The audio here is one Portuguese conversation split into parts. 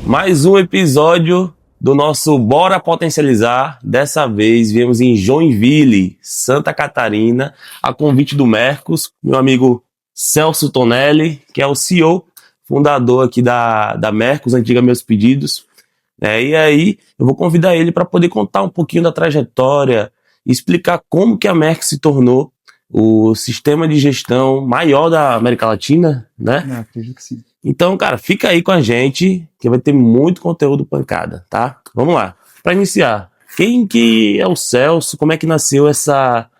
Mais um episódio do nosso Bora Potencializar. Dessa vez viemos em Joinville, Santa Catarina, a convite do Mercos, meu amigo Celso Tonelli, que é o CEO, fundador aqui da Mercos, antiga Meus Pedidos. E aí eu vou convidar ele para poder contar um pouquinho da trajetória, explicar como que a Mercos se tornou o sistema de gestão maior da América Latina, né? Eu acredito que sim. Então, cara, fica aí com a gente, que vai ter muito conteúdo pancada, tá? Vamos lá. Para iniciar, quem que é o Celso? Como é que nasceu essa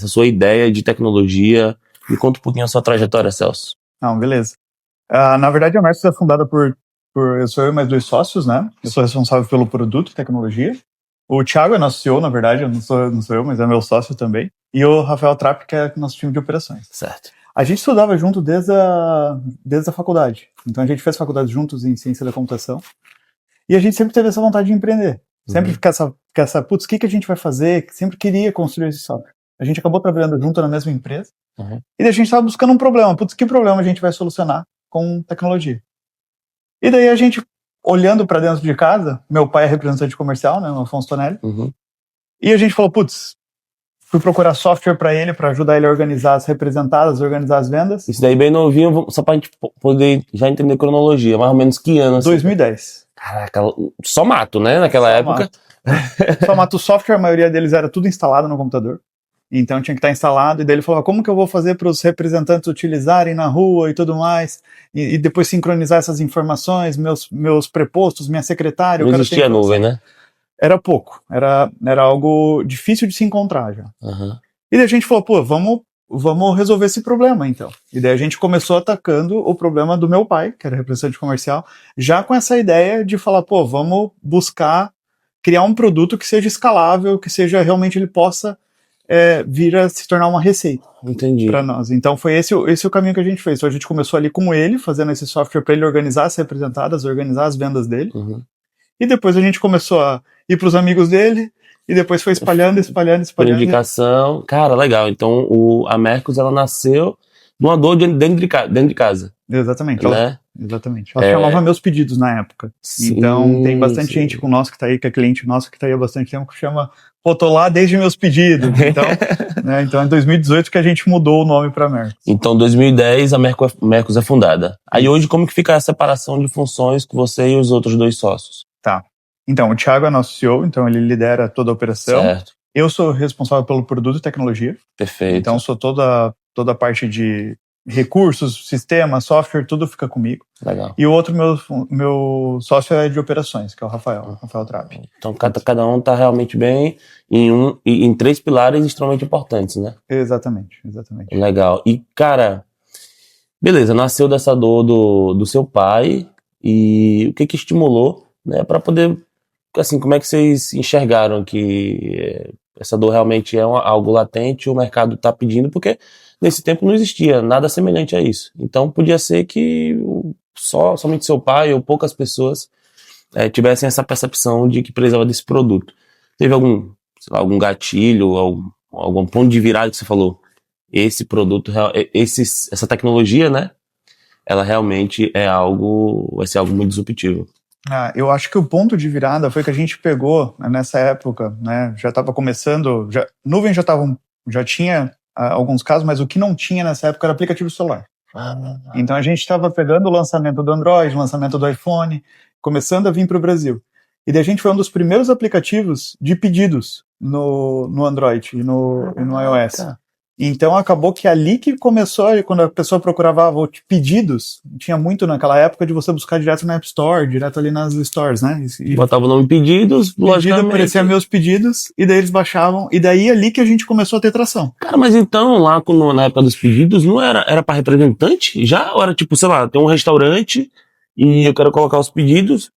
sua ideia de tecnologia? Me conta um pouquinho a sua trajetória, Celso. Não, beleza. Na verdade, a Mercos é fundada por eu sou eu e mais dois sócios, né? Eu sou responsável pelo produto e tecnologia. O Thiago é nosso CEO, na verdade, não sou eu, mas é meu sócio também. E o Rafael Trapp, que é nosso time de operações. Certo. A gente estudava junto desde a faculdade. Então a gente fez faculdade juntos em ciência da computação. E a gente sempre teve essa vontade de empreender. Sempre ficar essa putz, o que a gente vai fazer? Sempre queria construir esse software. A gente acabou trabalhando junto na mesma empresa. E daí a gente estava buscando um problema. Putz, que problema a gente vai solucionar com tecnologia? E daí a gente, olhando para dentro de casa, meu pai é representante comercial, né, o Afonso Tonelli. E a gente falou, putz, fui procurar software para ele, para ajudar ele a organizar as representadas, organizar as vendas. Isso daí bem novinho, só pra gente poder já entender a cronologia. Mais ou menos que ano? Assim? 2010. Caraca, só mato, né? Naquela época. Só mato o software, a maioria deles era tudo instalado no computador. Então tinha que estar instalado. E daí ele falou, como que eu vou fazer para os representantes utilizarem na rua e tudo mais? E depois sincronizar essas informações, meus prepostos, minha secretária. Não existia nuvem, né? Era pouco. Era algo difícil de se encontrar já. E daí a gente falou, vamos resolver esse problema, então. E daí a gente começou atacando o problema do meu pai, que era representante comercial, já com essa ideia de falar, vamos buscar criar um produto que seja escalável, que seja realmente ele possa vir a se tornar uma receita. Entendi. Para nós. Então foi esse o caminho que a gente fez. Então a gente começou ali com ele, fazendo esse software para ele organizar as representadas, organizar as vendas dele. E depois a gente começou a ir para os amigos dele, e depois foi espalhando. Por indicação. Cara, legal. Então a Mercos, ela nasceu numa dor dentro de casa. Exatamente. Né? Exatamente. Ela chamava Meus Pedidos na época. Sim, então tem bastante gente com nós que tá aí, que é cliente nosso que tá aí há bastante tempo, que chama Lá desde Meus Pedidos. Então, então é em 2018 que a gente mudou o nome para Mercos. Então, em 2010, a Mercos é fundada. Aí hoje, como que fica a separação de funções com você e os outros dois sócios? Tá. Então, o Thiago é nosso CEO, então ele lidera toda a operação. Certo. Eu sou responsável pelo produto e tecnologia. Perfeito. Então, sou toda a parte de recursos, sistema, software, tudo fica comigo. Legal. E o outro, meu sócio é de operações, que é o Rafael Trapp. Então, cada um tá realmente bem em três pilares extremamente importantes, né? Exatamente. Legal. E, cara, beleza, nasceu dessa dor do seu pai, e o que estimulou, né, para poder, assim, como é que vocês enxergaram que essa dor realmente é algo latente, o mercado tá pedindo, porque nesse tempo não existia nada semelhante a isso. Então podia ser que somente seu pai ou poucas pessoas tivessem essa percepção de que precisava desse produto. Teve algum gatilho, algum ponto de virada que você falou, esse produto, essa tecnologia, né? Ela realmente vai ser algo muito disruptivo. Eu acho que o ponto de virada foi que a gente pegou, nessa época, né, já estava começando, nuvem já tinha alguns casos, mas o que não tinha nessa época era aplicativo celular. Então a gente estava pegando o lançamento do Android, o lançamento do iPhone, começando a vir para o Brasil. E daí a gente foi um dos primeiros aplicativos de pedidos no Android e no iOS. Então acabou que ali que começou, quando a pessoa procurava pedidos, tinha muito naquela época de você buscar direto na App Store, direto ali nas stores, né? E botava o nome pedidos, logicamente. Aparecia Meus Pedidos, e daí eles baixavam, e daí ali que a gente começou a ter tração. Cara, mas então lá na época dos pedidos, não era para representante? Já? Ou era tipo, sei lá, tem um restaurante e eu quero colocar os pedidos?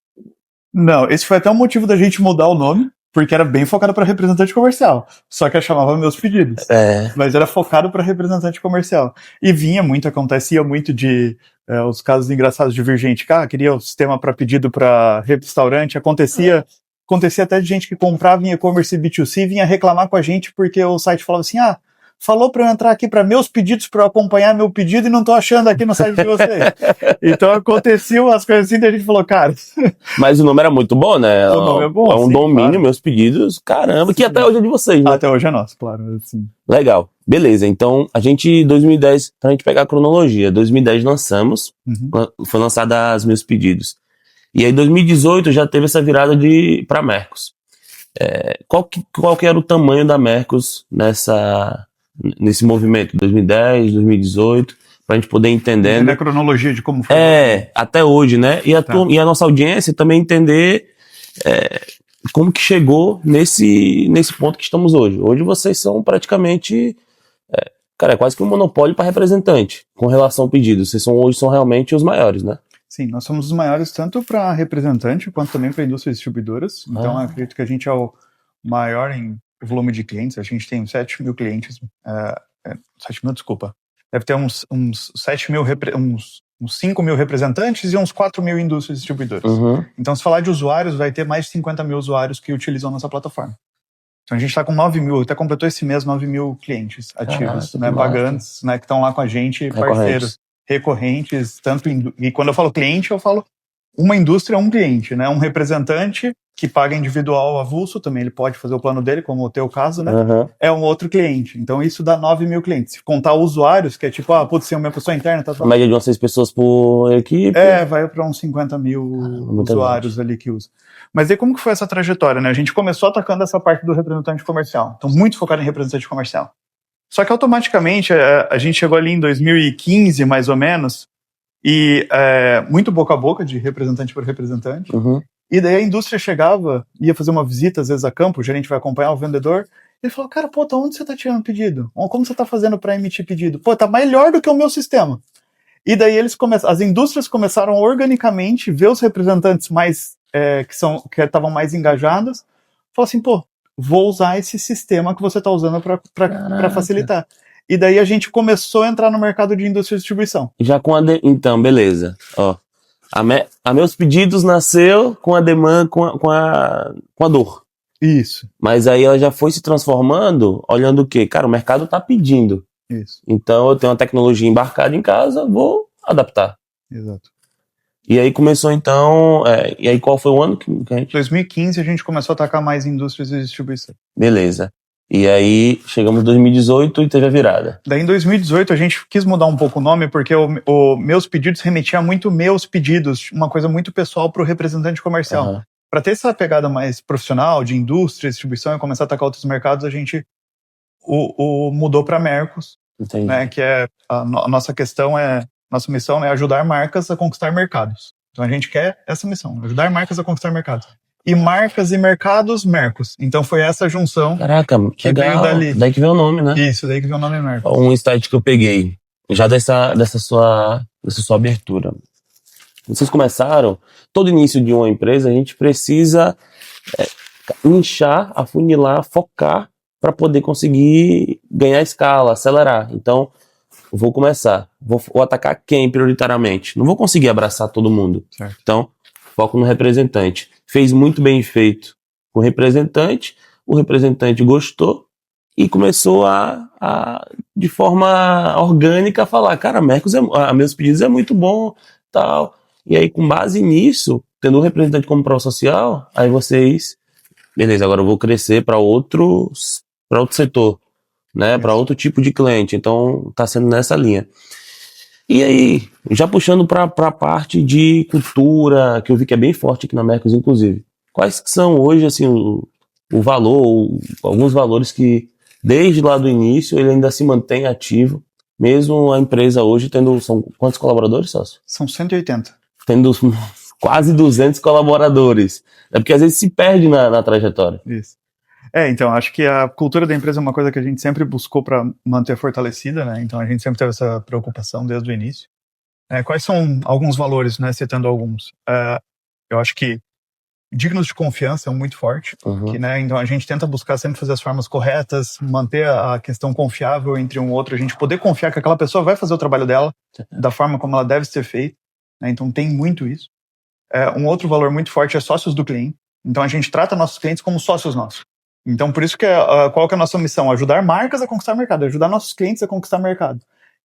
Não, esse foi até o motivo da gente mudar o nome, porque era bem focado para representante comercial. Só que eu chamava Meus Pedidos. Mas era focado para representante comercial. E acontecia muito de os casos engraçados de vir gente, queria o sistema para pedido para restaurante. Acontecia até de gente que comprava em e-commerce B2C, vinha reclamar com a gente porque o site falava assim, falou para eu entrar aqui para meus pedidos, para eu acompanhar meu pedido e não tô achando aqui no site de vocês. Então aconteciam as coisas assim, daí a gente falou, cara... Mas o nome era muito bom, né? O nome é bom, é um sim, domínio, claro. meus pedidos, caramba, que Sim. até hoje é de vocês, né? Até hoje é nosso, claro. Sim. Legal, beleza. Então, a gente, 2010, pra gente pegar a cronologia, 2010 lançamos, foi lançada as meus pedidos. E aí, 2018 já teve essa virada pra Mercos. Qual que era o tamanho da Mercos nesse movimento, 2010, 2018, pra gente poder entender. Na cronologia de como foi. Até hoje, né? E a nossa audiência também entender como que chegou nesse ponto que estamos hoje. Hoje vocês são praticamente, é quase que um monopólio para representante com relação ao pedido. Vocês hoje são realmente os maiores, né? Sim, nós somos os maiores tanto para representante quanto também para indústrias distribuidoras. Então, acredito que a gente é o maior em volume de clientes. A gente tem 7 mil clientes. 7 mil, desculpa. Deve ter uns 7 mil, uns 5 mil representantes e uns 4 mil indústrias distribuidoras. Então, se falar de usuários, vai ter mais de 50 mil usuários que utilizam a nossa plataforma. Então, a gente está com 9 mil, até completou esse mês 9 mil clientes ativos, né, pagantes, né, que estão lá com a gente, parceiros recorrentes, e quando eu falo cliente, eu falo uma indústria, um cliente, né, um representante que paga individual avulso, também ele pode fazer o plano dele, como o teu caso, né, é um outro cliente. Então, isso dá 9 mil clientes. Se contar usuários, que é tipo, putz, ser uma pessoa interna, tá... Média de umas 6 pessoas por equipe. Vai para uns 50 mil usuários ali que usam. Mas aí como que foi essa trajetória, né? A gente começou atacando essa parte do representante comercial. Então, muito focado em representante comercial. Só que automaticamente a gente chegou ali em 2015, mais ou menos, e muito boca a boca, de representante por representante. E daí a indústria chegava, ia fazer uma visita, às vezes, a campo, o gerente vai acompanhar o vendedor, e ele falou, cara, tá onde você tá tirando pedido? Como você tá fazendo para emitir pedido? Tá melhor do que o meu sistema. E daí as indústrias começaram organicamente ver os representantes mais que estavam mais engajados, falaram assim, vou usar esse sistema que você está usando para facilitar. E daí a gente começou a entrar no mercado de indústria de distribuição. Já com então, beleza. Ó, a meus pedidos nasceu com a demanda, com a dor. Isso. Mas aí ela já foi se transformando, olhando o quê? Cara, o mercado está pedindo. Isso. Então eu tenho uma tecnologia embarcada em casa, vou adaptar. Exato. E aí começou então, e aí qual foi o ano que a gente... 2015 a gente começou a atacar mais indústrias de distribuição. Beleza. E aí chegamos em 2018 e teve a virada. Daí em 2018 a gente quis mudar um pouco o nome porque o meus pedidos remetia muito meus pedidos, uma coisa muito pessoal para o representante comercial. Para ter essa pegada mais profissional de indústria, distribuição e começar a atacar outros mercados, a gente mudou para Mercos, né, que a nossa questão nossa missão é ajudar marcas a conquistar mercados. Então a gente quer essa missão, ajudar marcas a conquistar mercados. E marcas e mercados, Mercos. Então foi essa junção. Caraca, que legal. Veio dali. Daí que veio o nome, né? Isso, daí que veio o nome Mercos. Um insight que eu peguei, já dessa sua abertura. Vocês começaram, todo início de uma empresa, a gente precisa inchar, afunilar, focar para poder conseguir ganhar escala, acelerar. Então, vou começar. Vou atacar quem prioritariamente? Não vou conseguir abraçar todo mundo. Certo. Então, foco no representante. Fez muito bem feito com o representante gostou e começou de forma orgânica, falar, cara, meus pedidos é muito bom, tal. E aí, com base nisso, tendo um representante como pró social, aí vocês, beleza, agora eu vou crescer para outro setor, né, para outro tipo de cliente. Então, tá sendo nessa linha. E aí, já puxando para a parte de cultura, que eu vi que é bem forte aqui na Mercos, inclusive. Quais que são hoje, assim, o valor, alguns valores que, desde lá do início, ele ainda se mantém ativo, mesmo a empresa hoje são quantos colaboradores, sócio? São 180. Tendo quase 200 colaboradores. É porque às vezes se perde na trajetória. Isso. Então, acho que a cultura da empresa é uma coisa que a gente sempre buscou para manter fortalecida, né? Então, a gente sempre teve essa preocupação desde o início. Quais são alguns valores, né? Citando alguns. Eu acho que dignos de confiança é muito forte, né? Então, a gente tenta buscar sempre fazer as formas corretas, manter a questão confiável entre um e outro, a gente poder confiar que aquela pessoa vai fazer o trabalho dela da forma como ela deve ser feita, né? Então, tem muito isso. Um outro valor muito forte é sócios do cliente. Então, a gente trata nossos clientes como sócios nossos. Então, por isso que qual que é a nossa missão? Ajudar marcas a conquistar mercado, ajudar nossos clientes a conquistar mercado.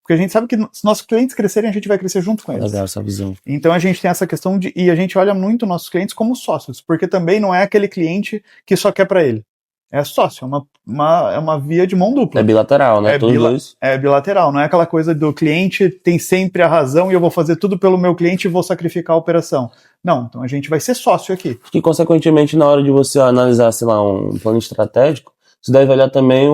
Porque a gente sabe que se nossos clientes crescerem, a gente vai crescer junto com eles. Legal essa visão. Então a gente tem essa questão e a gente olha muito nossos clientes como sócios, porque também não é aquele cliente que só quer para ele. É sócio, é uma via de mão dupla. É bilateral, né? Todos dois. É bilateral, não é aquela coisa do cliente tem sempre a razão e eu vou fazer tudo pelo meu cliente e vou sacrificar a operação. Não, então a gente vai ser sócio aqui. E, consequentemente, na hora de você analisar, sei lá, um plano estratégico, você deve olhar também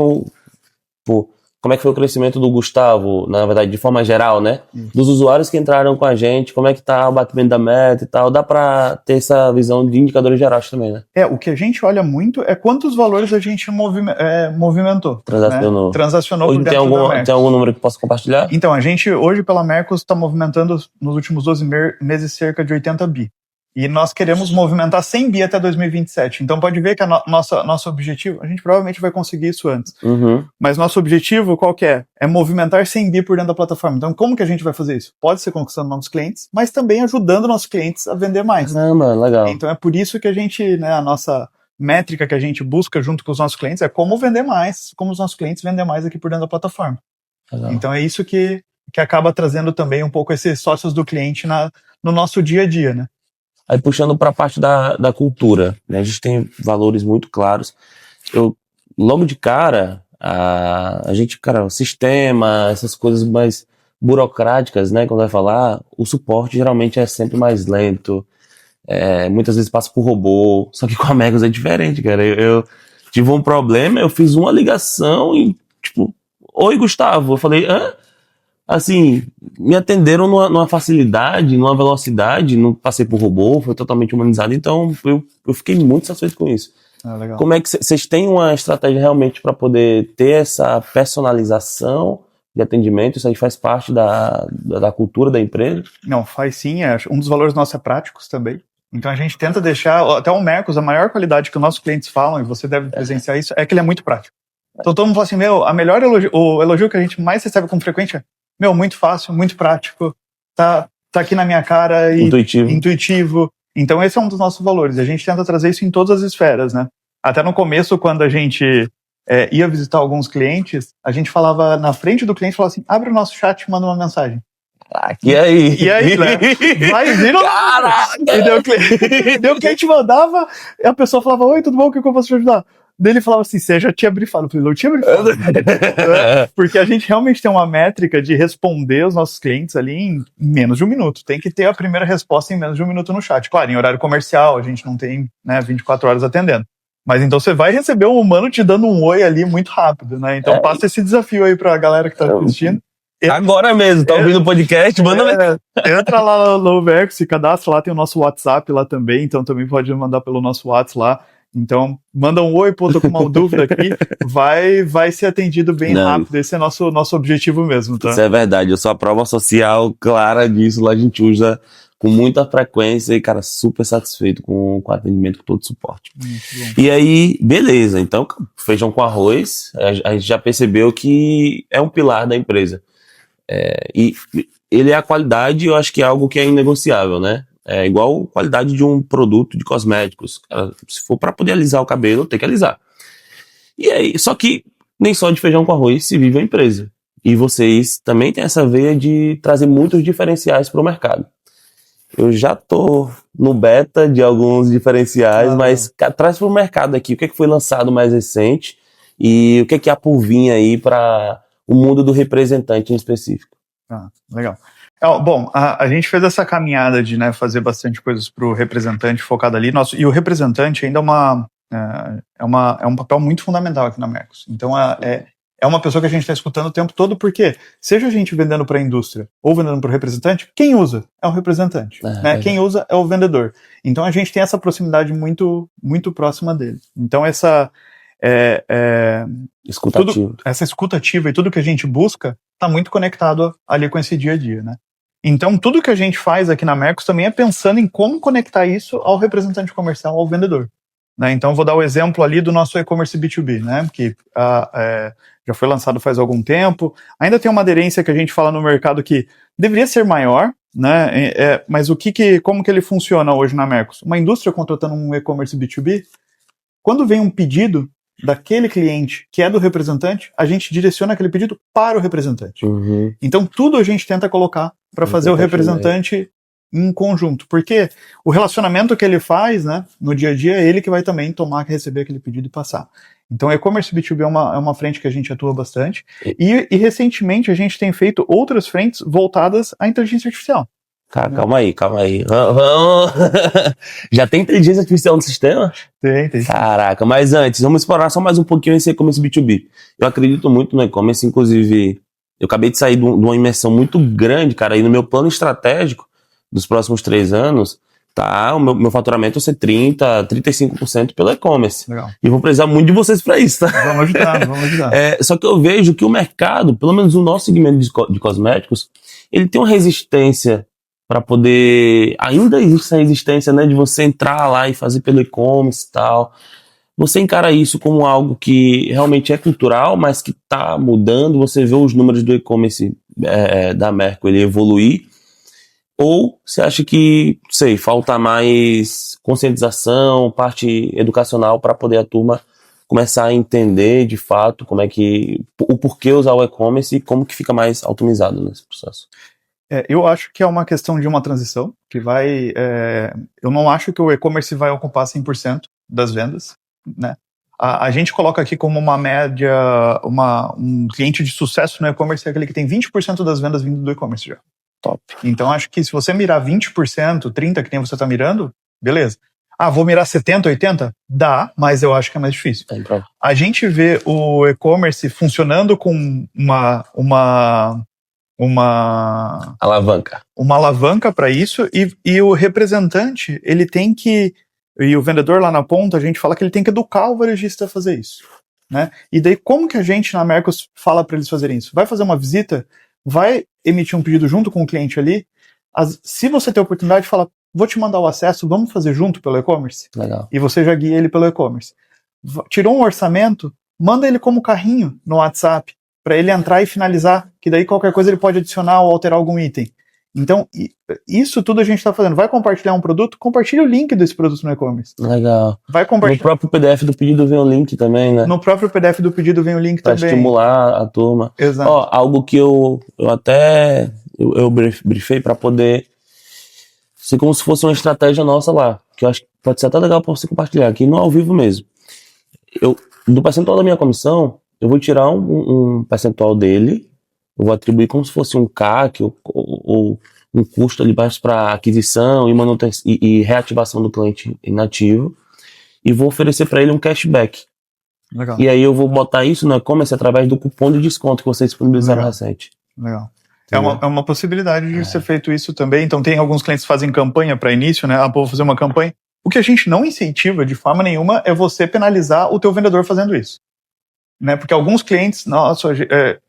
como é que foi o crescimento do Gustavo, na verdade, de forma geral, né? Dos usuários que entraram com a gente, como é que tá o batimento da meta e tal. Dá pra ter essa visão de indicadores gerais também, né? O que a gente olha muito é quantos valores a gente movimentou. Transacionou. Né? Transacionou Hoje por dentro da Mercos. Tem algum número que possa compartilhar? Então, a gente hoje pela Mercos está movimentando nos últimos 12 meses cerca de 80 bi. E nós queremos movimentar 100 bi até 2027. Então pode ver que nosso objetivo, a gente provavelmente vai conseguir isso antes. Mas nosso objetivo qual que é? É movimentar 100 bi por dentro da plataforma. Então como que a gente vai fazer isso? Pode ser conquistando novos clientes, mas também ajudando nossos clientes a vender mais. Caramba, legal. Então é por isso que a gente, né, a nossa métrica que a gente busca junto com os nossos clientes é como vender mais, como os nossos clientes vendem mais aqui por dentro da plataforma. Legal. Então é isso que acaba trazendo também um pouco esses sócios do cliente no nosso dia a dia, né? Aí puxando para a parte da cultura, né? A gente tem valores muito claros. Logo de cara, a gente, o sistema, essas coisas mais burocráticas, né? Quando vai falar, o suporte geralmente é sempre mais lento. Muitas vezes passa por robô. Só que com a Megos é diferente, cara. Eu tive um problema, eu fiz uma ligação e, tipo, oi, Gustavo. Eu falei, hã? Assim, me atenderam numa facilidade, numa velocidade, não passei por robô, foi totalmente humanizado, então eu fiquei muito satisfeito com isso. Legal. Como é que vocês têm uma estratégia realmente para poder ter essa personalização de atendimento? Isso aí faz parte da cultura da empresa? Não, faz sim, um dos valores nossos é práticos também. Então a gente tenta deixar, até o Mercos, a maior qualidade que os nossos clientes falam, e você deve presenciar isso, é que ele é muito prático. Então todo mundo fala assim, o elogio que a gente mais recebe com frequência é, muito fácil, muito prático, tá aqui na minha cara e intuitivo. Então esse é um dos nossos valores. A gente tenta trazer isso em todas as esferas, né? Até no começo, quando a gente ia visitar alguns clientes, a gente falava na frente do cliente, falava assim, abre o nosso chat e manda uma mensagem. E aí, né? Vai, vira. Caraca! E daí o cliente mandava, e a pessoa falava, oi, tudo bom, o que eu posso te ajudar? Daí ele falava assim, você já tinha brifado. Eu falei, não tinha brifado. Porque a gente realmente tem uma métrica de responder os nossos clientes ali em menos de um minuto. Tem que ter a primeira resposta em menos de um minuto no chat. Claro, em horário comercial, a gente não tem 24 horas atendendo. Mas então você vai receber um humano te dando um oi ali muito rápido, né? Então passa esse desafio aí pra galera que tá assistindo. Agora mesmo, tá ouvindo o podcast? Manda entra lá no Mercos, se cadastra lá, tem o nosso WhatsApp lá também, então também pode mandar pelo nosso WhatsApp lá. Então, manda um oi, pô, tô com uma dúvida aqui, vai ser atendido bem rápido, esse é nosso objetivo mesmo, tá? Isso é verdade, eu sou a prova social clara disso, lá a gente usa com muita frequência e, cara, super satisfeito com o atendimento, com todo o suporte. E aí, beleza, então, feijão com arroz, a gente já percebeu que é um pilar da empresa. E ele é a qualidade, eu acho que é algo que é inegociável, né? É igual a qualidade de um produto de cosméticos. Cara, se for para poder alisar o cabelo, tem que alisar. E aí, só que nem só de feijão com arroz se vive a empresa. E vocês também têm essa veia de trazer muitos diferenciais para o mercado. Eu já tô no beta de alguns diferenciais, mas traz para o mercado aqui o que foi lançado mais recente e o que há por vir aí para o mundo do representante em específico. Legal. Bom, a gente fez essa caminhada de fazer bastante coisas para o representante focado ali. E o representante ainda é um papel muito fundamental aqui na Mercos. Então, é uma pessoa que a gente está escutando o tempo todo, porque seja a gente vendendo para a indústria ou vendendo para o representante, quem usa é o representante. Né? Quem usa é o vendedor. Então, a gente tem essa proximidade muito, muito próxima dele. Então, essa escuta ativa e tudo que a gente busca está muito conectado ali com esse dia a dia, né? Então, tudo que a gente faz aqui na Mercos também é pensando em como conectar isso ao representante comercial, ao vendedor. Né? Então, vou dar o exemplo ali do nosso e-commerce B2B, né? Que já foi lançado faz algum tempo. Ainda tem uma aderência que a gente fala no mercado que deveria ser maior, né? Mas como que ele funciona hoje na Mercos? Uma indústria contratando um e-commerce B2B, quando vem um pedido, daquele cliente que é do representante, a gente direciona aquele pedido para o representante. Uhum. Então, tudo a gente tenta colocar para fazer o representante em conjunto, porque o relacionamento que ele faz, né, no dia a dia, é ele que vai também receber aquele pedido e passar. Então, e-commerce B2B é uma frente que a gente atua bastante, e recentemente a gente tem feito outras frentes voltadas à inteligência artificial. Cara, calma aí. Vamos. Já tem inteligência artificial no sistema? Tem. Caraca, mas antes, vamos explorar só mais um pouquinho esse e-commerce B2B. Eu acredito muito no e-commerce, inclusive, eu acabei de sair de uma imersão muito grande, cara, e no meu plano estratégico dos próximos 3 anos, tá, o meu faturamento vai ser 35% pelo e-commerce. Legal. E eu vou precisar muito de vocês para isso, tá? Vamos ajudar. Só que eu vejo que o mercado, pelo menos o nosso segmento de cosméticos, ele tem uma resistência para poder... Ainda existe essa resistência, né, de você entrar lá e fazer pelo e-commerce e tal. Você encara isso como algo que realmente é cultural, mas que está mudando? Você vê os números do e-commerce da Merco ele evoluir? Ou você acha que, falta mais conscientização, parte educacional para poder a turma começar a entender de fato o porquê usar o e-commerce e como que fica mais automatizado nesse processo? Eu acho que é uma questão de uma transição que vai... eu não acho que o e-commerce vai ocupar 100% das vendas, né? A gente coloca aqui como uma média, um cliente de sucesso no e-commerce é aquele que tem 20% das vendas vindo do e-commerce já. Top. Então acho que se você mirar 20%, 30% que nem você está mirando, beleza. Vou mirar 70%, 80%? Dá, mas eu acho que é mais difícil. A gente vê o e-commerce funcionando com uma alavanca para isso, e o representante, ele tem que, e o vendedor lá na ponta, a gente fala que ele tem que educar o varejista a fazer isso, né? E daí como que a gente na Mercos fala para eles fazerem isso? Vai fazer uma visita, vai emitir um pedido junto com o cliente ali, se você tem a oportunidade, fala, vou te mandar o acesso, vamos fazer junto pelo e-commerce? Legal. E você já guia ele pelo e-commerce. Tirou um orçamento, manda ele como carrinho no WhatsApp, para ele entrar e finalizar, que daí qualquer coisa ele pode adicionar ou alterar algum item. Então, isso tudo a gente está fazendo. Vai compartilhar um produto? Compartilha o link desse produto no e-commerce. Legal. Vai compartilhar. No próprio PDF do pedido vem o link também, né? No próprio PDF do pedido vem o link pra também. Para estimular a turma. Exato. Algo que eu até briefei para poder ser como se fosse uma estratégia nossa lá, que eu acho que pode ser até legal para você compartilhar aqui no ao vivo mesmo. Do percentual da minha comissão, eu vou tirar um percentual dele, eu vou atribuir como se fosse um CAC ou um custo ali para aquisição e manutenção e reativação do cliente inativo, e vou oferecer para ele um cashback. Legal. E aí eu vou botar isso no e-commerce através do cupom de desconto que vocês disponibilizaram recente. Legal. É uma possibilidade de ser feito isso também. Então tem alguns clientes que fazem campanha para início, né? Vou fazer uma campanha. O que a gente não incentiva de forma nenhuma é você penalizar o teu vendedor fazendo isso. Né? Porque alguns clientes,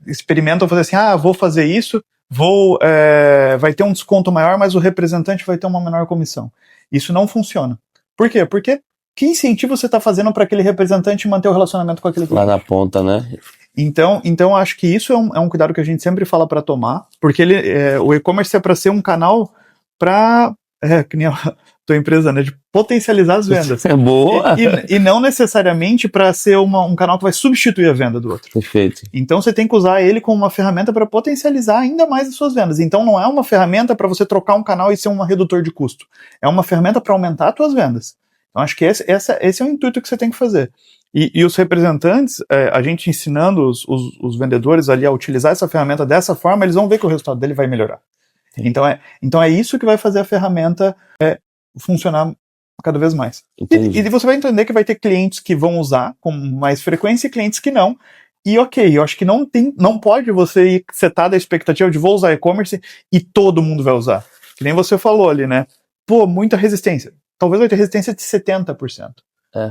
experimentam fazer assim, vou fazer isso, vai ter um desconto maior, mas o representante vai ter uma menor comissão. Isso não funciona. Por quê? Porque que incentivo você está fazendo para aquele representante manter o relacionamento com aquele cliente? Lá na ponta, né? Então acho que isso é um cuidado que a gente sempre fala para tomar, porque o e-commerce é para ser um canal para, que nem a tua empresa, né, de potencializar as vendas. É boa! E não necessariamente para ser um canal que vai substituir a venda do outro. Perfeito. Então você tem que usar ele como uma ferramenta para potencializar ainda mais as suas vendas. Então não é uma ferramenta para você trocar um canal e ser um redutor de custo. É uma ferramenta para aumentar as tuas vendas. Então acho que esse é o intuito que você tem que fazer. E os representantes, a gente ensinando os vendedores ali a utilizar essa ferramenta dessa forma, eles vão ver que o resultado dele vai melhorar. Então é isso que vai fazer a ferramenta funcionar cada vez mais. E você vai entender que vai ter clientes que vão usar com mais frequência e clientes que não. E eu acho que não pode você ir setar da expectativa de vou usar e-commerce e todo mundo vai usar. Que nem você falou ali, né? Muita resistência. Talvez vai ter resistência de 70%.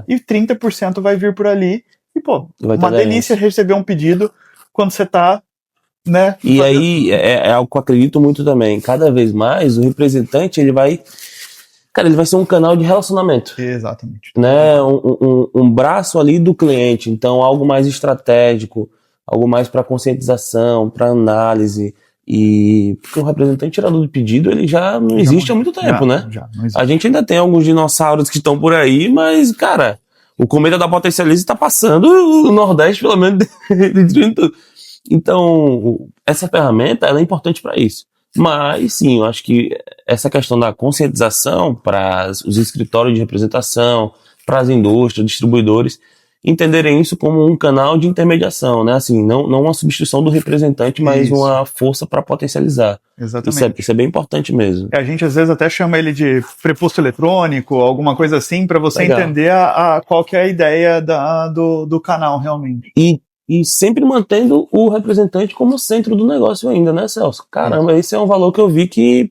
E 30% vai vir por ali. E, uma delícia receber um pedido quando você tá, né? E aí, é algo que eu acredito muito também. Cada vez mais, o representante, ele vai ser um canal de relacionamento. Exatamente. Né? Um braço ali do cliente. Então, algo mais estratégico, algo mais para conscientização, para análise. E porque o representante tirador de pedido, ele já não existe há muito tempo, né? Já não existe. A gente ainda tem alguns dinossauros que estão por aí, mas, cara, O cometa da Potencialize está passando o Nordeste, pelo menos, destruindo tudo. Então, essa ferramenta ela é importante para isso. Mas, sim, eu acho que essa questão da conscientização para os escritórios de representação, para as indústrias, distribuidores, entenderem isso como um canal de intermediação, né? Assim, não uma substituição do representante, mas Isso. uma força para potencializar. Exatamente. Isso é bem importante mesmo. A gente às vezes até chama ele de preposto eletrônico, alguma coisa assim, para você Legal. entender qual que é a ideia do canal realmente. E sempre mantendo o representante como centro do negócio ainda, né, Celso? Caramba, esse é um valor que eu vi que,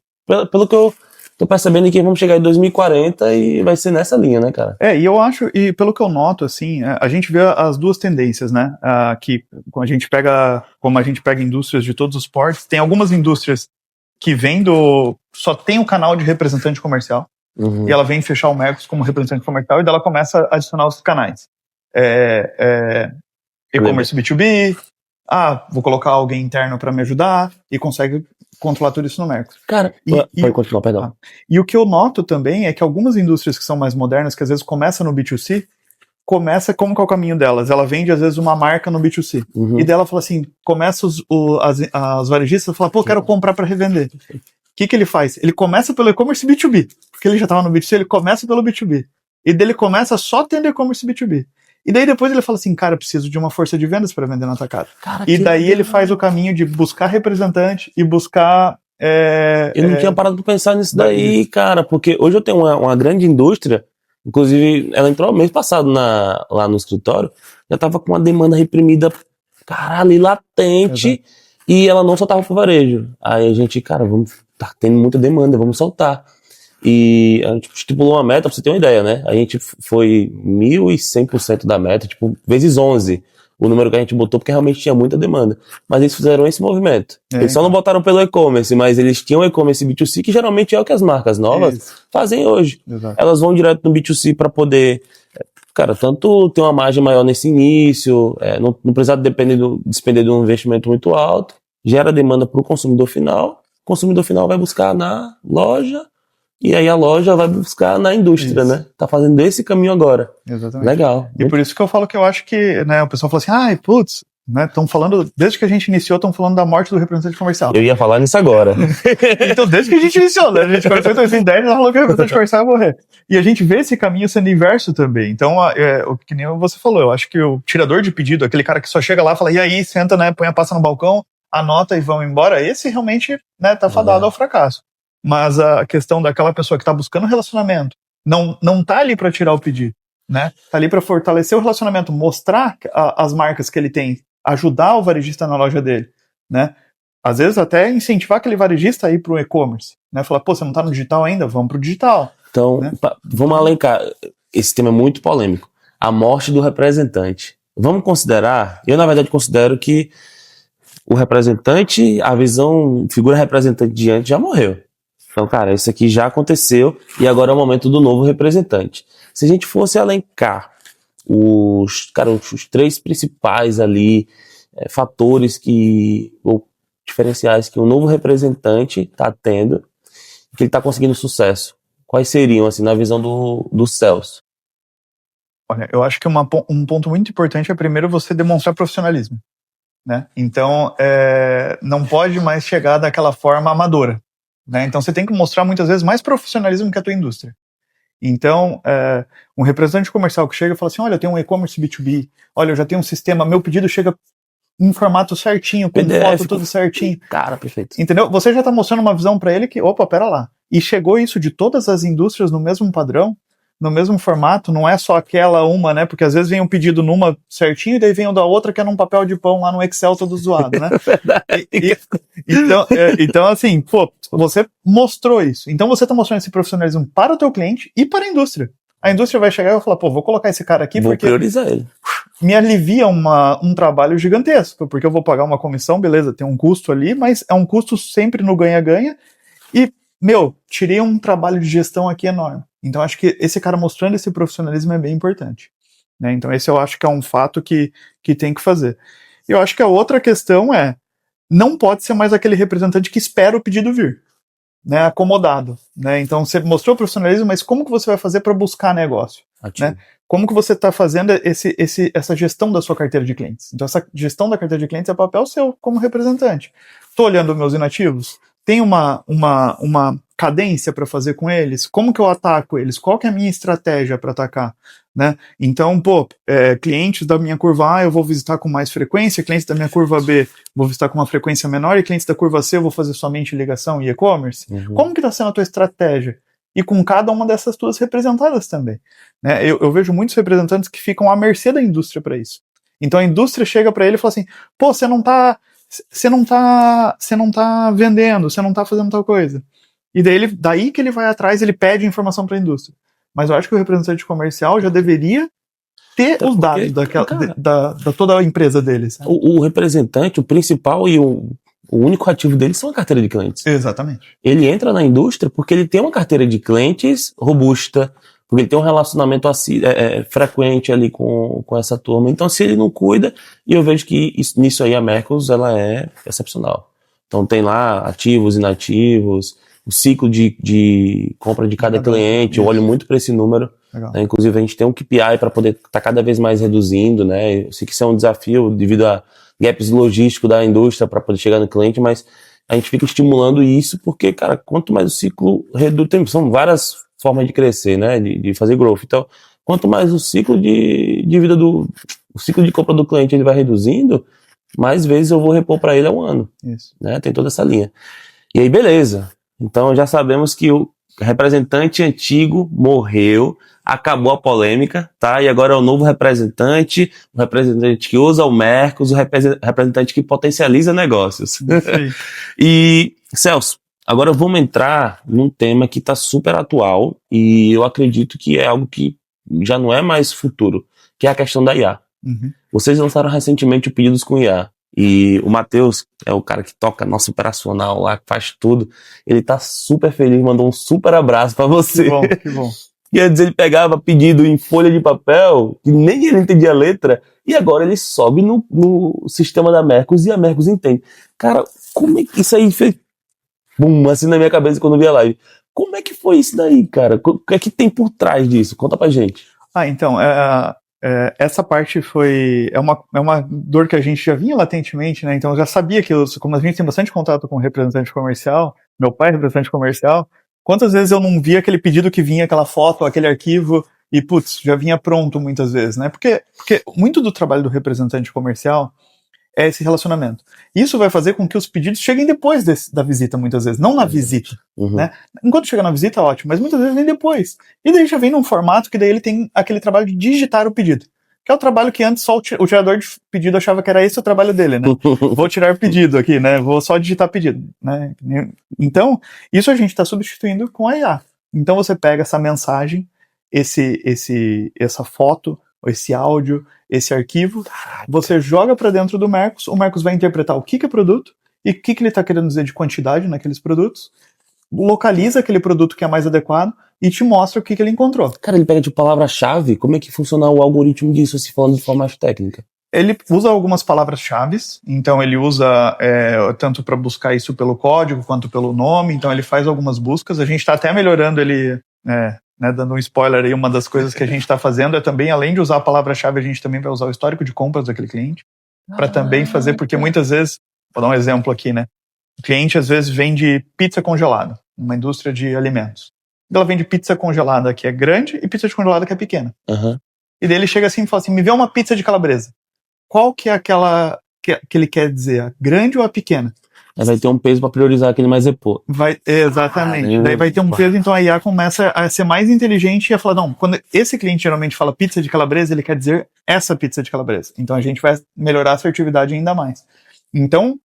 pelo que eu tô percebendo que vamos chegar em 2040 e vai ser nessa linha, né, cara? E eu acho, e pelo que eu noto, assim, a gente vê as duas tendências, né, que como a gente pega indústrias de todos os portes, tem algumas indústrias que só tem o canal de representante comercial, e ela vem fechar o Mercos como representante comercial, e daí ela começa a adicionar os canais. E-commerce B2B, vou colocar alguém interno para me ajudar, e consegue controlar tudo isso no Mercos. Cara, pode continuar, perdão. E o que eu noto também é que algumas indústrias que são mais modernas, que às vezes começam no B2C, como que é o caminho delas? Ela vende às vezes uma marca no B2C. E daí ela fala assim, começa as varejistas a falar, pô, quero comprar para revender. O que ele faz? Ele começa pelo e-commerce B2B, porque ele já estava no B2C, ele começa pelo B2B. E daí ele começa só tendo e-commerce B2B. E daí depois ele fala assim, cara, preciso de uma força de vendas para vender no atacado. E daí ele faz o caminho de buscar representante e buscar... Eu não tinha parado para pensar nisso daí, cara, porque hoje eu tenho uma grande indústria, inclusive ela entrou mês passado lá no escritório, já tava com uma demanda reprimida, caralho, latente, e ela não soltava pro varejo. Aí a gente, cara, tá tendo muita demanda, vamos soltar. E a gente estipulou uma meta, pra você ter uma ideia, né? A gente foi 1.100% da meta, tipo, vezes 11 o número que a gente botou, porque realmente tinha muita demanda. Mas eles fizeram esse movimento. Eles só não botaram pelo e-commerce, mas eles tinham e-commerce B2C, que geralmente é o que as marcas novas fazem hoje. Exato. Elas vão direto no B2C para poder, cara, tanto ter uma margem maior nesse início, não precisar despender de um investimento muito alto, gera demanda para o consumidor final vai buscar na loja, e aí a loja vai buscar na indústria, né? Tá fazendo esse caminho agora. Exatamente. Legal. E por isso que eu falo que eu acho que, né, o pessoal fala assim, putz, né, estão falando, desde que a gente iniciou, estão falando da morte do representante comercial. Eu ia falar nisso agora. Então, desde que a gente iniciou, né, a gente começou em 2010, já falou que o representante comercial ia morrer. E a gente vê esse caminho sendo inverso também. Então, o que nem você falou, eu acho que o tirador de pedido, aquele cara que só chega lá e fala, e aí, senta, né, põe a pasta no balcão, anota e vão embora, esse realmente, né, tá fadado ao fracasso. Mas a questão daquela pessoa que está buscando relacionamento, não tá ali para tirar o pedido, né? Tá ali para fortalecer o relacionamento, mostrar as marcas que ele tem, ajudar o varejista na loja dele, né? Às vezes até incentivar aquele varejista a ir para o e-commerce, né? Falar, pô, você não tá no digital ainda? Vamos pro digital. Então, né? Vamos alencar. Esse tema é muito polêmico. A morte do representante. Vamos considerar, eu na verdade considero que o representante, a figura representante de antes já morreu. Então, cara, isso aqui já aconteceu e agora é o momento do novo representante. Se a gente fosse elencar os 3 principais ali, fatores ou diferenciais que o novo representante está tendo, que ele está conseguindo sucesso, quais seriam, assim, na visão do Celso? Olha, eu acho que um ponto muito importante é primeiro você demonstrar profissionalismo, né? Então, não pode mais chegar daquela forma amadora. Né? Então você tem que mostrar muitas vezes mais profissionalismo que a tua indústria. Então, um representante comercial que chega e fala assim, olha, eu tenho um e-commerce B2B, olha, eu já tenho um sistema, meu pedido chega em formato certinho, com PDF, foto tudo certinho. Cara, perfeito. Entendeu? Você já está mostrando uma visão para ele que, opa, pera lá. E chegou isso de todas as indústrias no mesmo padrão, no mesmo formato, não é só aquela uma, né? Porque às vezes vem um pedido numa certinho e daí vem o da outra que é num papel de pão lá no Excel todo zoado, né? Então, assim, pô, você mostrou isso. Então você tá mostrando esse profissionalismo para o teu cliente e para a indústria. A indústria vai chegar e vai falar, pô, vou colocar esse cara aqui porque priorizar ele. Me alivia um trabalho gigantesco, porque eu vou pagar uma comissão, beleza, tem um custo ali, mas é um custo sempre no ganha-ganha e, tirei um trabalho de gestão aqui enorme. Então acho que esse cara mostrando esse profissionalismo é bem importante. Né? Então esse eu acho que é um fato que tem que fazer. E eu acho que a outra questão não pode ser mais aquele representante que espera o pedido vir. né, acomodado, né? Então você mostrou profissionalismo, mas como que você vai fazer para buscar negócio? Né? Como que você está fazendo essa gestão da sua carteira de clientes? Então essa gestão da carteira de clientes é papel seu como representante. Estou olhando meus inativos, tem uma cadência para fazer com eles? Como que eu ataco eles? Qual que é a minha estratégia para atacar? Né? Então, clientes da minha curva A eu vou visitar com mais frequência, clientes da minha curva B vou visitar com uma frequência menor, e clientes da curva C eu vou fazer somente ligação e e-commerce. Como que está sendo a tua estratégia? E com cada uma dessas tuas representadas também. Né? Eu vejo muitos representantes que ficam à mercê da indústria para isso. Então a indústria chega para ele e fala assim, você não tá vendendo, você não tá fazendo tal coisa. E daí que ele vai atrás, ele pede informação para a indústria. Mas eu acho que o representante comercial já deveria ter os dados da toda a empresa deles. O representante, o principal e o único ativo dele são a carteira de clientes. Exatamente. Ele entra na indústria porque ele tem uma carteira de clientes robusta, porque ele tem um relacionamento frequente ali com essa turma. Então, se ele não cuida, e eu vejo que nisso aí a Mercos, ela é excepcional. Então, tem lá ativos, inativos, o ciclo de compra de cada cliente, eu olho muito para esse número. Né? Inclusive, a gente tem um KPI para poder estar cada vez mais reduzindo, né? Eu sei que isso é um desafio devido a gaps logísticos da indústria para poder chegar no cliente, mas a gente fica estimulando isso porque, cara, quanto mais o ciclo reduz, são várias formas de crescer, né? De fazer growth. Então, quanto mais o ciclo de vida o ciclo de compra do cliente ele vai reduzindo, mais vezes eu vou repor para ele ao ano. Isso. Né? Tem toda essa linha. E aí, beleza. Então já sabemos que o representante antigo morreu, acabou a polêmica, tá? E agora é o novo representante, o representante que usa o Mercos, o representante que potencializa negócios. E, Celso, agora vamos entrar num tema que está super atual e eu acredito que é algo que já não é mais futuro, que é a questão da IA. Vocês lançaram recentemente o Pedidos com IA. E o Matheus é o cara que toca nosso operacional lá, que faz tudo. Ele tá super feliz, mandou um super abraço pra você. Que bom. Quer dizer, ele pegava pedido em folha de papel, que nem ele entendia a letra, e agora ele sobe no sistema da Mercos e a Mercos entende. Cara, como é que isso aí fez? Bum, assim na minha cabeça quando eu vi a live. Como é que foi isso daí, cara? O que é que tem por trás disso? Conta pra gente. Então, essa parte é uma dor que a gente já vinha latentemente, né? Então eu já sabia que, como a gente tem bastante contato com representante comercial, meu pai é representante comercial, quantas vezes eu não via aquele pedido que vinha, aquela foto, aquele arquivo, e já vinha pronto muitas vezes, né? Porque muito do trabalho do representante comercial é esse relacionamento. Isso vai fazer com que os pedidos cheguem depois da visita, muitas vezes, não na visita, né? Enquanto chega na visita, ótimo, mas muitas vezes vem depois. E daí já vem num formato que daí ele tem aquele trabalho de digitar o pedido, que é o trabalho que antes só o tirador de pedido achava que era esse o trabalho dele, né? Vou tirar pedido aqui, né? Vou só digitar pedido, né? Então, isso a gente está substituindo com a IA. Então você pega essa mensagem, essa foto, esse áudio, esse arquivo, você joga para dentro do Mercos, o Mercos vai interpretar o que é produto e o que ele está querendo dizer de quantidade naqueles produtos, localiza aquele produto que é mais adequado e te mostra o que ele encontrou. Cara, ele pega de palavra-chave? Como é que funciona o algoritmo disso, assim, falando de forma mais técnica? Ele usa algumas palavras-chave, então ele usa tanto para buscar isso pelo código quanto pelo nome, então ele faz algumas buscas, a gente está até melhorando ele, né, dando um spoiler aí, uma das coisas que a gente está fazendo é também, além de usar a palavra-chave, a gente também vai usar o histórico de compras daquele cliente, para também fazer, porque muitas vezes, vou dar um exemplo aqui, né, o cliente às vezes vende pizza congelada, uma indústria de alimentos. Ela vende pizza congelada que é grande e pizza congelada que é pequena. E daí ele chega assim e fala assim, me vê uma pizza de calabresa. Qual que é aquela que ele quer dizer, a grande ou a pequena? Vai ter um peso para priorizar aquele mais repor. Exatamente. Daí vai ter um peso, então a IA começa a ser mais inteligente e a falar, não, quando esse cliente geralmente fala pizza de calabresa, ele quer dizer essa pizza de calabresa. Então a gente vai melhorar a assertividade ainda mais. Então,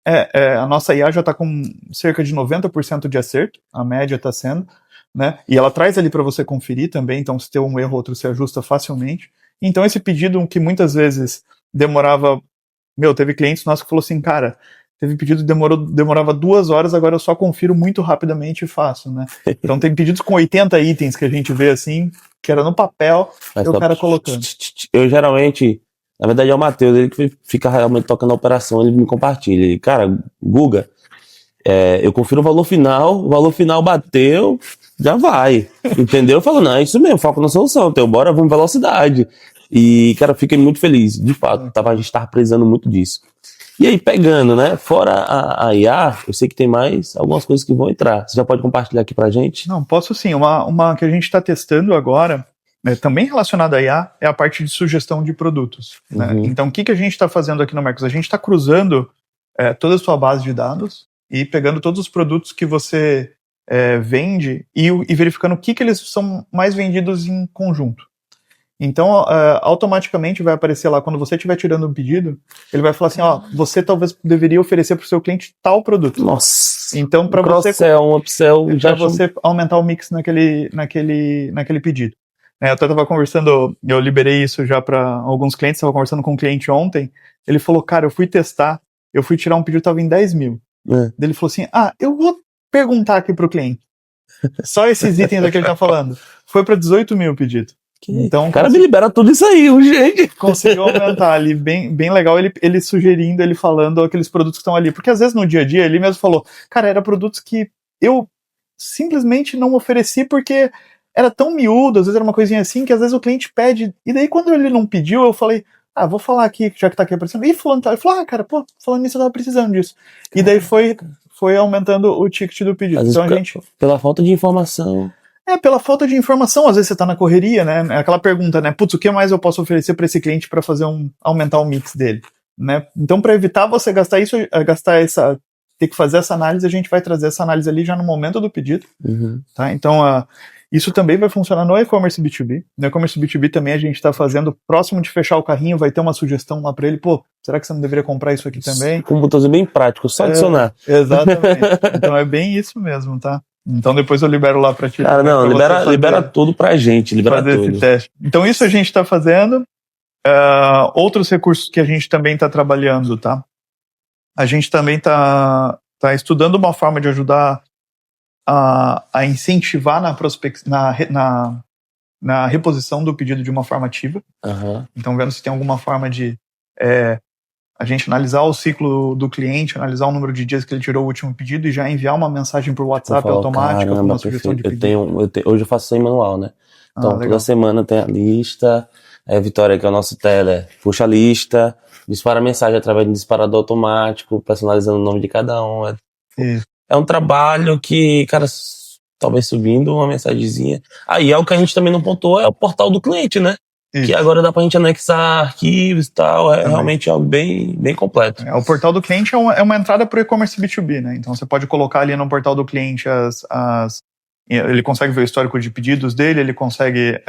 a nossa IA já está com cerca de 90% de acerto, a média está sendo, né? E ela traz ali para você conferir também, então se tem um erro ou outro, se ajusta facilmente. Então esse pedido que muitas vezes demorava... teve clientes nossos que falou assim, cara, teve pedido que demorava 2 horas, agora eu só confiro muito rapidamente e faço, né? Então tem pedidos com 80 itens que a gente vê assim, que era no papel, e o cara colocando. Eu geralmente, na verdade é o Matheus, ele que fica realmente tocando a operação, ele me compartilha. Ele, cara, Guga, eu confiro o valor final bateu, já vai, entendeu? Eu falo, não, é isso mesmo, foco na solução, então bora, vamos velocidade. E, cara, fiquei muito feliz, de fato, a gente tava precisando muito disso. E aí, pegando, né, fora a IA, eu sei que tem mais algumas coisas que vão entrar. Você já pode compartilhar aqui pra gente? Não, posso sim. Uma que a gente está testando agora, também relacionada a IA, é a parte de sugestão de produtos. Né? Então, o que a gente está fazendo aqui no Mercos? A gente está cruzando toda a sua base de dados e pegando todos os produtos que você vende e verificando o que eles são mais vendidos em conjunto. Então, automaticamente vai aparecer lá, quando você estiver tirando um pedido, ele vai falar assim, ó, você talvez deveria oferecer para o seu cliente tal produto. Nossa! Então, para você, upsell, já você aumentar o mix naquele pedido. Eu até estava conversando, eu liberei isso já para alguns clientes, estava conversando com um cliente ontem, ele falou, cara, eu fui testar, eu fui tirar um pedido, estava em 10 mil. Ele falou assim, eu vou perguntar aqui pro cliente. Só esses itens aqui que ele tá falando. Foi para 18 mil o pedido. Então, o cara me libera tudo isso aí, gente. Conseguiu aumentar ali, bem legal, ele sugerindo, ele falando aqueles produtos que estão ali. Porque às vezes no dia a dia, ele mesmo falou, cara, eram produtos que eu simplesmente não ofereci porque era tão miúdo, às vezes era uma coisinha assim, que às vezes o cliente pede. E daí quando ele não pediu, eu falei, vou falar aqui, já que tá aqui aparecendo. E fulano tá. Ele falou, cara, pô, falando nisso eu tava precisando disso. E daí foi aumentando o ticket do pedido. Então a gente... Pela falta de informação... pela falta de informação, às vezes você tá na correria, né? É aquela pergunta, né? Putz, o que mais eu posso oferecer para esse cliente para fazer aumentar o mix dele, né? Então, para evitar você ter que fazer essa análise, a gente vai trazer essa análise ali já no momento do pedido, tá? Então, isso também vai funcionar no e-commerce B2B. No e-commerce B2B também a gente está fazendo, próximo de fechar o carrinho, vai ter uma sugestão lá para ele, pô, será que você não deveria comprar isso aqui também? Com um botãozinho bem prático, só adicionar. Exatamente. Então é bem isso mesmo, tá? Então depois eu libero lá para ti. Cara, não, libera tudo pra gente, libera fazer tudo. Esse teste. Então isso a gente está fazendo. Outros recursos que a gente também está trabalhando, tá? A gente também está estudando uma forma de ajudar a incentivar na reposição do pedido de uma forma ativa. Então vendo se tem alguma forma de a gente analisar o ciclo do cliente, analisar o número de dias que ele tirou o último pedido e já enviar uma mensagem por WhatsApp automática com uma sugestão de pedido. Hoje eu faço isso em manual, né? Então toda semana tem a lista, a Vitória, que é o nosso teller, puxa a lista, dispara a mensagem através de um disparador automático, personalizando o nome de cada um. É um trabalho que, cara, talvez subindo uma mensagenzinha. Aí é o que a gente também não pontuou, é o portal do cliente, né? Que agora dá pra gente anexar arquivos e tal, realmente algo bem completo. O portal do cliente é uma entrada para o e-commerce B2B, né? Então você pode colocar ali no portal do cliente ele consegue ver o histórico de pedidos dele, ele consegue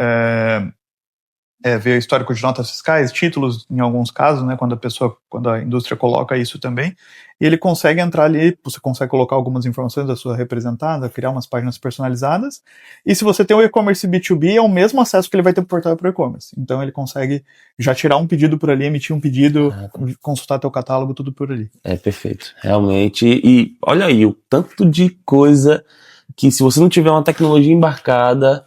ver o histórico de notas fiscais, títulos em alguns casos, né? Quando a indústria coloca isso também, e ele consegue entrar ali, você consegue colocar algumas informações da sua representada, criar umas páginas personalizadas, e se você tem o e-commerce B2B, é o mesmo acesso que ele vai ter para o portal para o e-commerce. Então ele consegue já tirar um pedido por ali, emitir um pedido, consultar teu catálogo, tudo por ali. Perfeito, realmente. E olha aí, o tanto de coisa que se você não tiver uma tecnologia embarcada,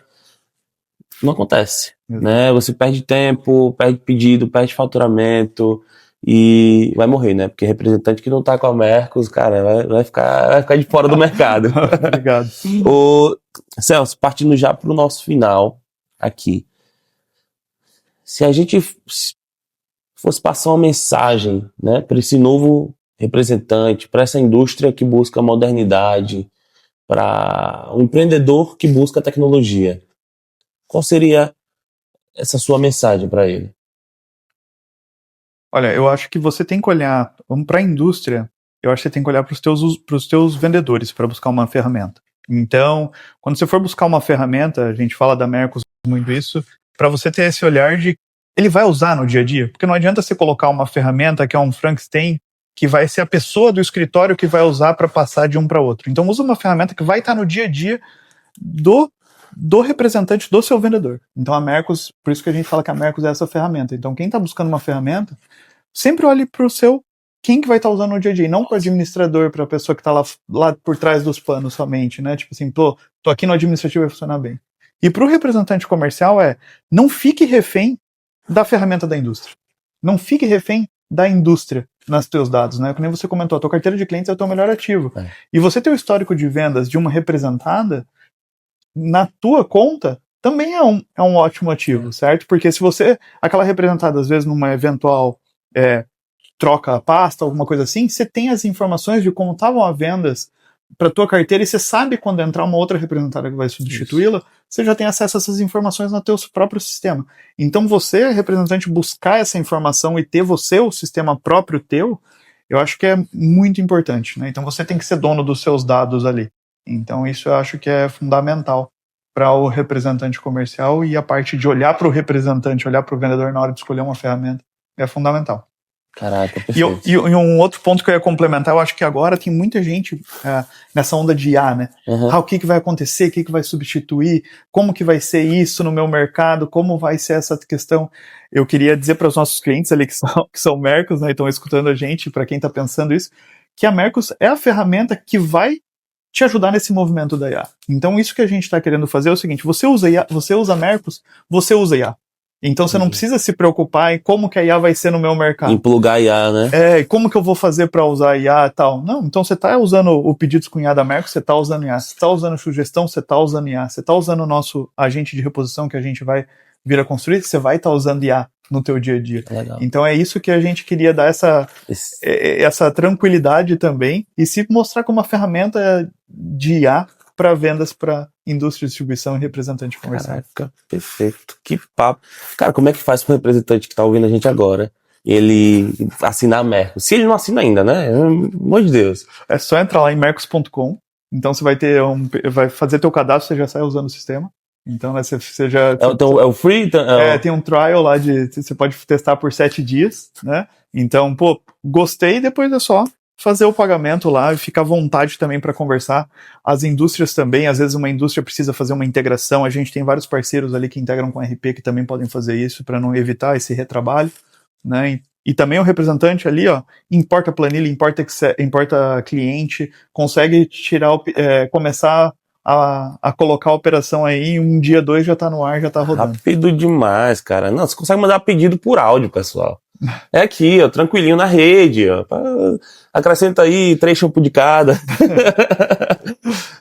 não acontece, né? Você perde tempo, perde pedido, perde faturamento e vai morrer, né? Porque representante que não tá com a Mercos, cara, vai ficar de fora do mercado. Obrigado. Celso, partindo já pro nosso final aqui. Se a gente fosse passar uma mensagem, né, para esse novo representante, para essa indústria que busca modernidade, para um empreendedor que busca tecnologia, qual seria essa sua mensagem para ele? Olha, eu acho que você tem que olhar, vamos para a indústria, eu acho que você tem que olhar para os teus vendedores para buscar uma ferramenta. Então, quando você for buscar uma ferramenta, a gente fala da Mercos muito isso, para você ter esse olhar de ele vai usar no dia a dia, porque não adianta você colocar uma ferramenta que é um Frankenstein, que vai ser a pessoa do escritório que vai usar para passar de um para outro. Então, usa uma ferramenta que vai estar no dia a dia do representante do seu vendedor. Então a Mercos, por isso que a gente fala que a Mercos é essa ferramenta. Então quem está buscando uma ferramenta, sempre olhe para o quem que vai estar usando no dia a dia, e não para o administrador, para a pessoa que está lá por trás dos panos somente, né? Tipo assim, tô aqui no administrativo, vai funcionar bem. E para o representante comercial não fique refém da ferramenta da indústria. Não fique refém da indústria nos teus dados, né? Como você comentou, a tua carteira de clientes é o teu melhor ativo. E você ter o histórico de vendas de uma representada na tua conta também é um ótimo ativo, certo? Porque se você, aquela representada, às vezes, numa eventual troca a pasta, alguma coisa assim, você tem as informações de como estavam as vendas para tua carteira e você sabe quando entrar uma outra representada que vai substituí-la, você já tem acesso a essas informações no teu próprio sistema. Então você, representante, buscar essa informação e ter você o sistema próprio teu, eu acho que é muito importante, né? Então você tem que ser dono dos seus dados ali. Então isso eu acho que é fundamental para o representante comercial, e a parte de olhar para o representante, olhar para o vendedor na hora de escolher uma ferramenta é fundamental. Caraca, perfeito. E um outro ponto que eu ia complementar, eu acho que agora tem muita gente nessa onda de IA, né? O que vai acontecer, o que vai substituir, como que vai ser isso no meu mercado, como vai ser essa questão. Eu queria dizer para os nossos clientes ali que são Mercos, né, e estão escutando a gente, para quem está pensando isso, que a Mercos é a ferramenta que vai te ajudar nesse movimento da IA. Então isso que a gente está querendo fazer é o seguinte: você usa IA, você usa Mercos, você usa IA. Então você não precisa se preocupar em como que a IA vai ser no meu mercado. Em plugar IA, né? E como que eu vou fazer para usar IA e tal. Não, então você está usando o pedidos com IA da Mercos, você está usando IA. Você está usando sugestão, você está usando IA. Você está usando o nosso agente de reposição que a gente vai vir a construir, você vai estar usando IA no teu dia a dia. Legal. Então é isso que a gente queria dar essa tranquilidade também, e se mostrar como uma ferramenta de IA para vendas para indústria, distribuição e representante comercial. Caraca, perfeito. Que papo. Cara, como é que faz para um representante que está ouvindo a gente agora, ele assinar a Mercos? Se ele não assina ainda, né? Pelo amor de Deus. É só entrar lá em mercos.com. Então você vai fazer teu cadastro, você já sai usando o sistema. Então você já... É o free? Tem um trial lá você pode testar por 7 dias, né? Então, gostei, depois é só fazer o pagamento lá e ficar à vontade também para conversar. As indústrias também, às vezes uma indústria precisa fazer uma integração, a gente tem vários parceiros ali que integram com o RP que também podem fazer isso para não evitar esse retrabalho, né? E também o representante ali, importa planilha, importa cliente, consegue começar a colocar a operação aí, um dia, 2 já tá no ar, já tá rodando. Rápido demais, cara. Não, você consegue mandar pedido por áudio, pessoal. É aqui, tranquilinho na rede, acrescenta aí 3 shampoos de cada.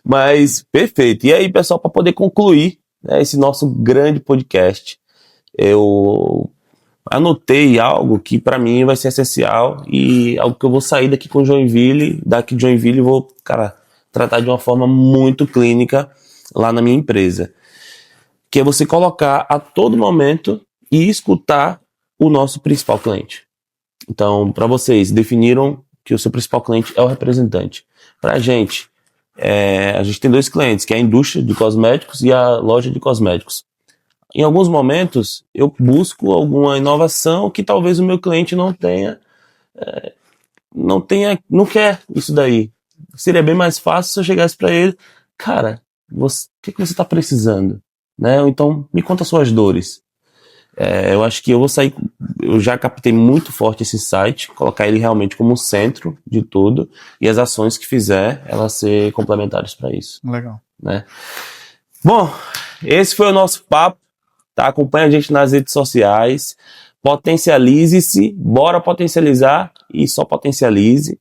Mas, perfeito. E aí, pessoal, para poder concluir, né, esse nosso grande podcast, eu anotei algo que para mim vai ser essencial e algo que eu vou sair daqui com Joinville, e vou, tratar de uma forma muito clínica lá na minha empresa, que é você colocar a todo momento e escutar o nosso principal cliente. Então, para vocês, definiram que o seu principal cliente é o representante. Para a gente tem 2 clientes, que é a indústria de cosméticos e a loja de cosméticos. Em alguns momentos, eu busco alguma inovação que talvez o meu cliente não quer isso daí. Seria bem mais fácil se eu chegasse para ele, cara, o que você está precisando? Né? Ou então, me conta suas dores. Eu acho que eu já captei muito forte esse site, colocar ele realmente como centro de tudo, e as ações que fizer, elas ser complementares para isso. Legal. Né? Bom, esse foi o nosso papo, tá? Acompanha a gente nas redes sociais, potencialize-se, bora potencializar e só potencialize.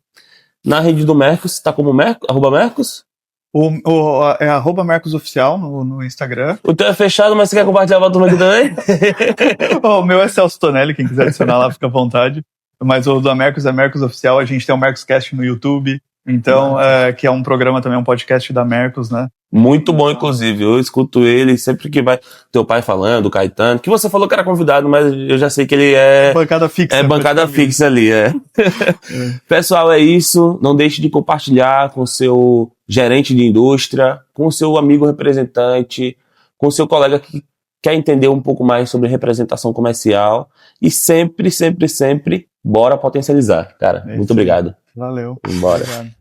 Na rede do Mercos, tá como @Mercos? É @MercosOficial no Instagram. O teu é fechado, mas você quer compartilhar com a turma aqui também? O meu é Celso Tonelli, quem quiser adicionar lá, fica à vontade. Mas o da Mercos é Mercos Oficial, a gente tem o Mercoscast no YouTube, então, que é um programa também, um podcast da Mercos, né? Muito bom, inclusive. Eu escuto ele sempre que vai teu pai falando, o Caetano, que você falou que era convidado, mas eu já sei que ele é... Bancada fixa. É bancada fixa ali, Pessoal, é isso. Não deixe de compartilhar com o seu gerente de indústria, com o seu amigo representante, com o seu colega que quer entender um pouco mais sobre representação comercial. E sempre, sempre, sempre, bora potencializar. Cara, muito obrigado. Valeu. Bora. Obrigado.